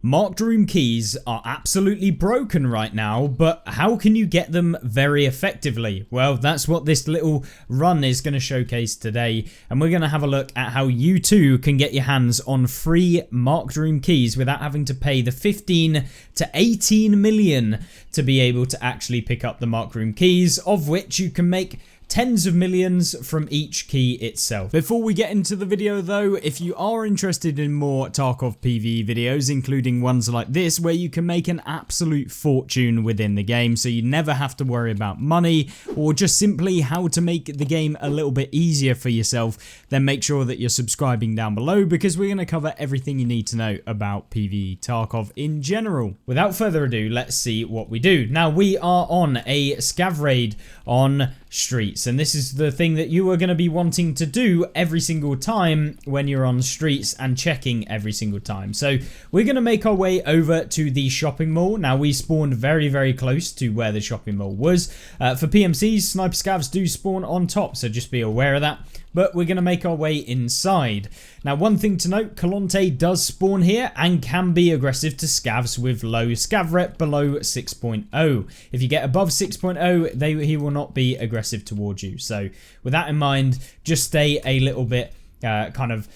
Marked room keys are absolutely broken right now, but how can you get them very effectively? Well, that's what this little run is going to showcase today, and we're going to have a look at how you too can get your hands on free marked room keys without having to pay the 15 to 18 million to be able to actually pick up the marked room keys, of which you can make tens of millions from each key itself. Before we get into the video though, if you are interested in more Tarkov PVE videos, including ones like this where you can make an absolute fortune within the game, so you never have to worry about money or just simply how to make the game a little bit easier for yourself, then make sure that you're subscribing down below, because we're going to cover everything you need to know about PVE Tarkov in general. Without further ado, let's see what we do. Now, we are on a Scav raid on streets, and this is the thing that you are going to be wanting to do every single time when you're on streets and checking every single time. So we're going to make our way over to the shopping mall. Now, we spawned very close to where the shopping mall was. For PMCs, sniper scavs do spawn on top, so just be aware of that. But we're going to make our way inside. Now, one thing to note, Kalonte does spawn here and can be aggressive to scavs with low scav rep below 6.0. If you get above 6.0, he will not be aggressive towards you. So with that in mind, just stay a little bit kind of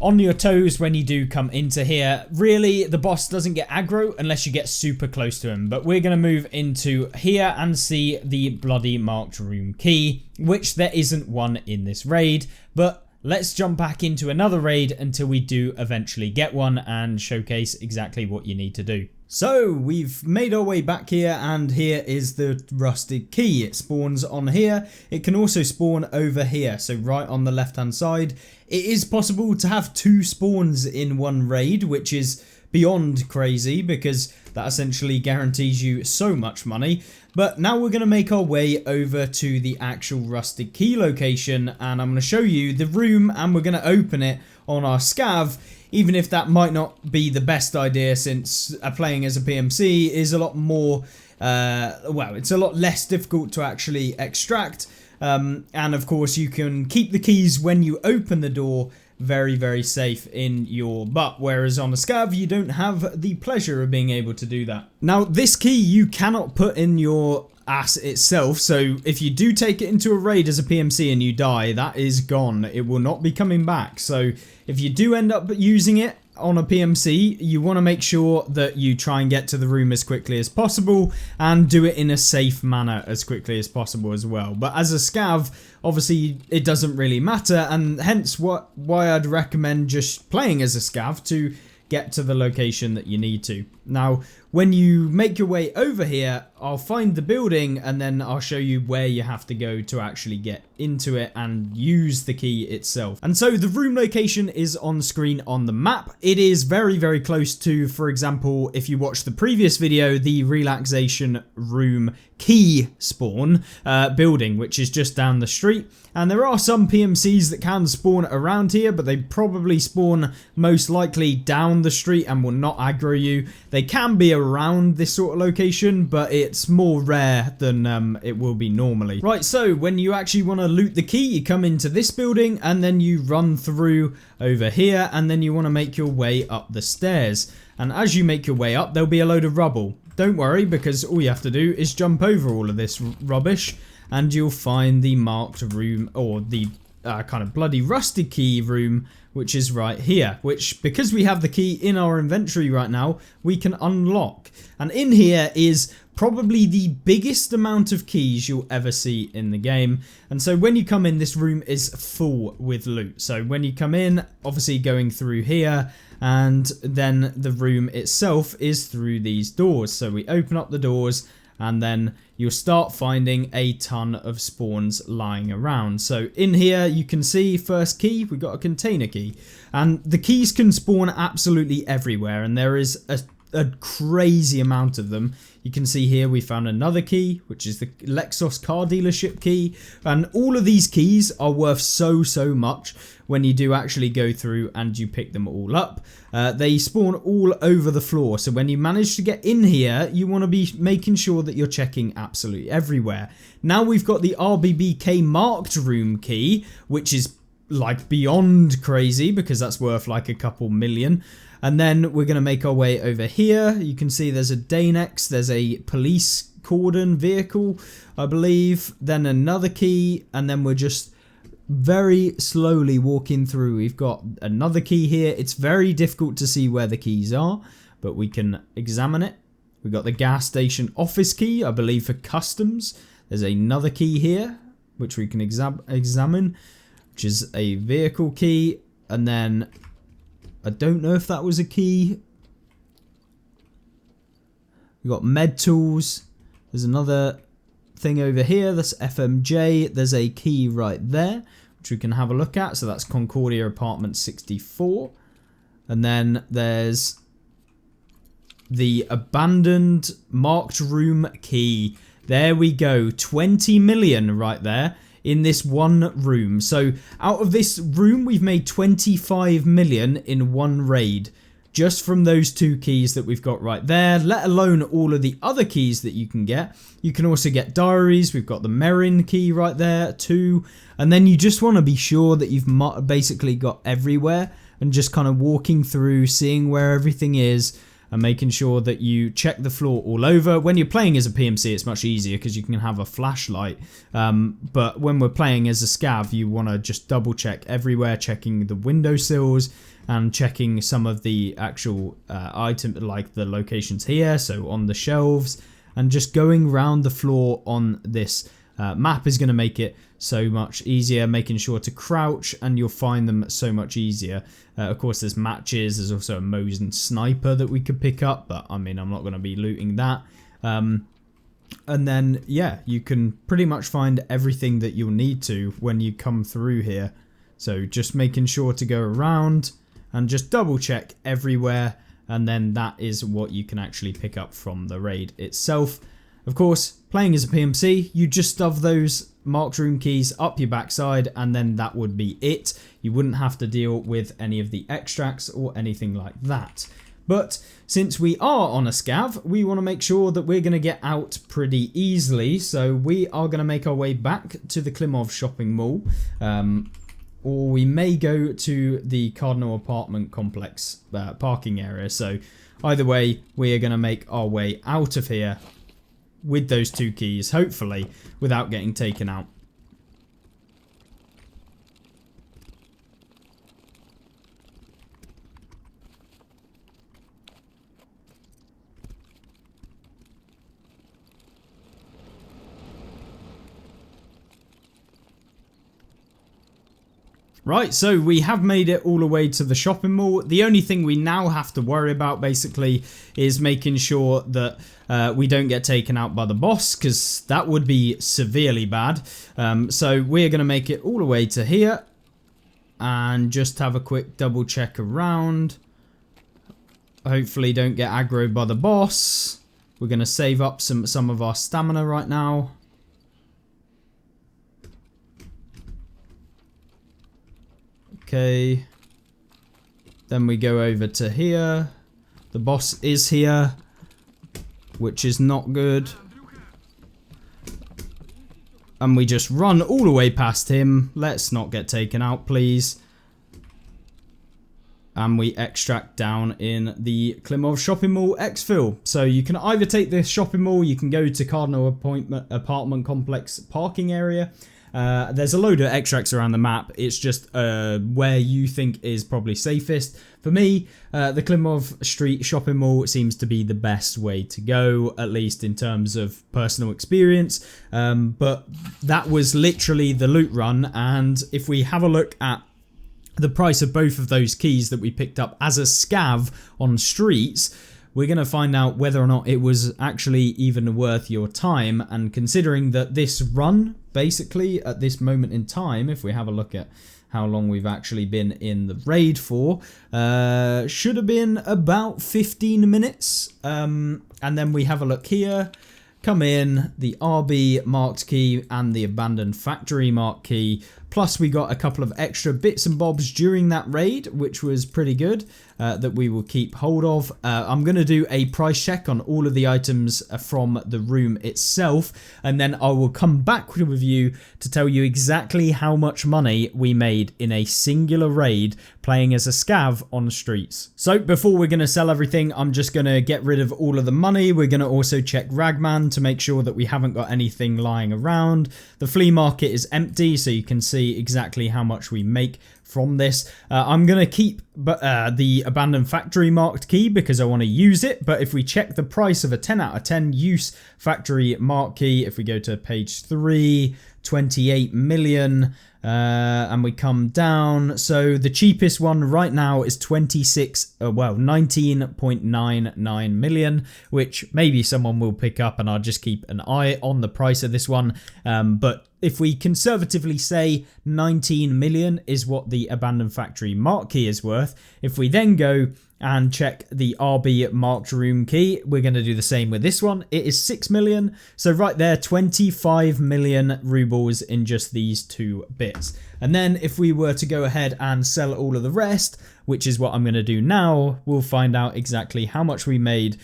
on your toes when you do come into here. Really, the boss doesn't get aggro unless you get super close to him. But we're going to move into here and see the bloody marked room key, which there isn't one in this raid. But let's jump back into another raid until we do eventually get one and showcase exactly what you need to do. So we've made our way back here, and here is the rusted key. It spawns on here. It can also spawn over here, so right on the left hand side. It is possible to have 2 spawns in one raid, which is beyond crazy because that essentially guarantees you so much money. But now we're going to make our way over to the actual rusted key location, and I'm going to show you the room, and we're going to open it on our scav, even if that might not be the best idea, since playing as a PMC is a lot more, well, it's a lot less difficult to actually extract. And of course, you can keep the keys when you open the door very safe in your butt, whereas on a scav you don't have the pleasure of being able to do that. Now, this key you cannot put in your ass itself, so if you do take it into a raid as a PMC and you die, that is gone. It will not be coming back. So if you do end up using it on a PMC, you want to make sure that you try and get to the room as quickly as possible and do it in a safe manner as quickly as possible as well. But as a scav, obviously it doesn't really matter, and hence why I'd recommend just playing as a scav to get to the location that you need to. Now, when you make your way over here, I'll find the building and then I'll show you where you have to go to actually get into it and use the key itself. And so the room location is on screen on the map. It is very close to, for example, if you watch the previous video, the relaxation room key spawn building, which is just down the street. And there are some PMCs that can spawn around here, but they probably spawn most likely down the street and will not aggro you. They can be around this sort of location, but it's more rare than it will be normally. Right, so when you actually want to loot the key, you come into this building and then you run through over here, and then you want to make your way up the stairs. And as you make your way up, there'll be a load of rubble. Don't worry, because all you have to do is jump over all of this rubbish and you'll find the marked room, or the kind of bloody rusted key room, which is right here, which, because we have the key in our inventory right now, we can unlock. And in here is probably the biggest amount of keys you'll ever see in the game. And so when you come in, this room is full with loot. So when you come in, obviously going through here, and then the room itself is through these doors. So we open up the doors, and then you'll start finding a ton of spawns lying around. So in here you can see first key, we got a container key, and the keys can spawn absolutely everywhere, and there is a crazy amount of them. You can see here we found another key, which is the Lexus car dealership key, and all of these keys are worth so much when you do actually go through and you pick them all up. They spawn all over the floor, so when you manage to get in here, you want to be making sure that you're checking absolutely everywhere. Now we've got the RBBK marked room key, which is like beyond crazy, because that's worth like a couple million. And then we're going to make our way over here. You can see there's a Danex, there's a police cordon vehicle, I believe, then another key, and then we're just very slowly walking through. We've got another key here. It's very difficult to see where the keys are, but we can examine it. We've got the gas station office key, I believe, for customs. There's another key here, which we can examine, which is a vehicle key. And then, I don't know if that was a key. We've got med tools. There's another thing over here. That's FMJ. There's a key right there, which we can have a look at. So that's Concordia apartment 64. And then there's the abandoned marked room key. There we go. 20 million right there in this one room. So out of this room, we've made 25 million in one raid, just from those two keys that we've got right there, let alone all of the other keys that you can get. You can also get diaries. We've got the Merin key right there too. And then you just want to be sure that you've basically got everywhere, and just kind of walking through, seeing where everything is, and making sure that you check the floor all over. When you're playing as a PMC, it's much easier because you can have a flashlight. But when we're playing as a scav, you want to just double check everywhere, checking the windowsills and checking some of the actual item, like the locations here, so on the shelves, and just going around the floor on this map is going to make it so much easier, making sure to crouch, and you'll find them so much easier. Of course, there's matches. There's also a Mosin sniper that we could pick up, but I mean, I'm not going to be looting that. And then, yeah, you can pretty much find everything that you'll need to when you come through here. So just making sure to go around and just double check everywhere, and then that is what you can actually pick up from the raid itself. Of course, playing as a PMC, you just stuff those marked room keys up your backside, and then that would be it. You wouldn't have to deal with any of the extracts or anything like that. But since we are on a scav, we want to make sure that we're going to get out pretty easily. So we are going to make our way back to the Klimov shopping mall. Or we may go to the Cardinal apartment complex parking area. So either way, we are going to make our way out of here with those two keys, hopefully, without getting taken out. Right, so we have made it all the way to the shopping mall. The only thing we now have to worry about, basically, is making sure that we don't get taken out by the boss, because that would be severely bad. So we're going to make it all the way to here and just have a quick double check around. Hopefully don't get aggroed by the boss. We're going to save up some of our stamina right now. Okay, then we go over to here. The boss is here, which is not good. And we just run all the way past him. Let's not get taken out, please. And we extract down in the Klimov shopping mall exfil. So you can either take this shopping mall, you can go to Cardinal apartment complex parking area. There's a load of extracts around the map. It's just where you think is probably safest. For me, the Klimov Street shopping mall seems to be the best way to go, at least in terms of personal experience. But that was literally the loot run, and if we have a look at the price of both of those keys that we picked up as a scav on streets, we're going to find out whether or not it was actually even worth your time. And considering that this run, basically, at this moment in time, if we have a look at how long we've actually been in the raid for, should have been about 15 minutes. And then we have a look here. Come in, the RB marked key and the abandoned factory marked key Plus we got a couple of extra bits and bobs during that raid, which was pretty good, that we will keep hold of. I'm going to do a price check on all of the items from the room itself, and then I will come back with you to tell you exactly how much money we made in a singular raid playing as a scav on the streets. So before we're going to sell everything, I'm just going to get rid of all of the money. We're going to also check Ragman to make sure that we haven't got anything lying around. The flea market is empty, so you can see exactly how much we make from this. I'm going to keep the abandoned factory marked key because I want to use it, but if we check the price of a 10 out of 10 use factory mark key, if we go to page 3, 28 million, and we come down, so the cheapest one right now is 19.99 million, which maybe someone will pick up, and I'll just keep an eye on the price of this one. But if we conservatively say 19 million is what the abandoned factory mark key is worth, if we then go and check the RB marked room key, we're going to do the same with this one. It is 6 million. So right there, 25 million rubles in just these two bits. And then if we were to go ahead and sell all of the rest, which is what I'm going to do now, we'll find out exactly how much we made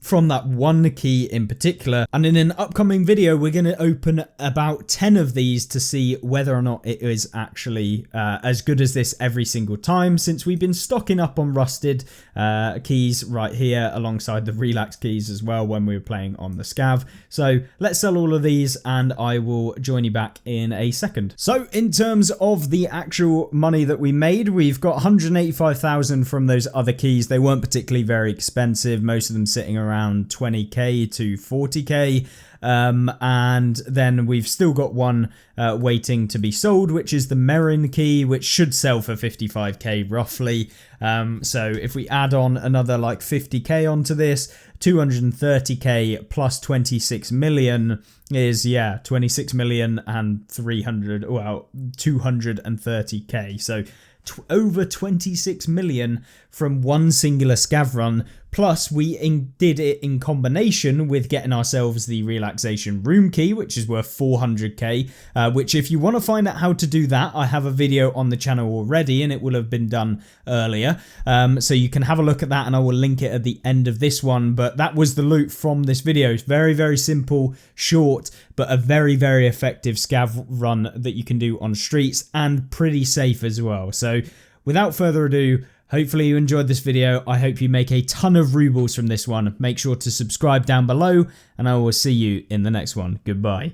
from that one key in particular. And in an upcoming video, we're going to open about 10 of these to see whether or not it is actually as good as this every single time, since we've been stocking up on rusted keys right here alongside the relax keys as well when we were playing on the scav. So let's sell all of these and I will join you back in a second. So in terms of the actual money that we made, we've got 185,000 from those other keys. They weren't particularly very expensive, most of them sitting around 20k to 40k, and then we've still got one waiting to be sold, which is the Merin key, which should sell for 55k roughly. So if we add on another like 50k onto this, 230k plus 26 million is 26 million and 230k. So over 26 million from one singular scav run, plus we did it in combination with getting ourselves the relaxation room key, which is worth 400k, which if you want to find out how to do that, I have a video on the channel already and it will have been done earlier, so you can have a look at that and I will link it at the end of this one. But that was the loot from this video. It's very, very simple, short, but a very, very effective scav run that you can do on streets and pretty safe as well. So without further ado, hopefully you enjoyed this video. I hope you make a ton of rubles from this one. Make sure to subscribe down below and I will see you in the next one. Goodbye.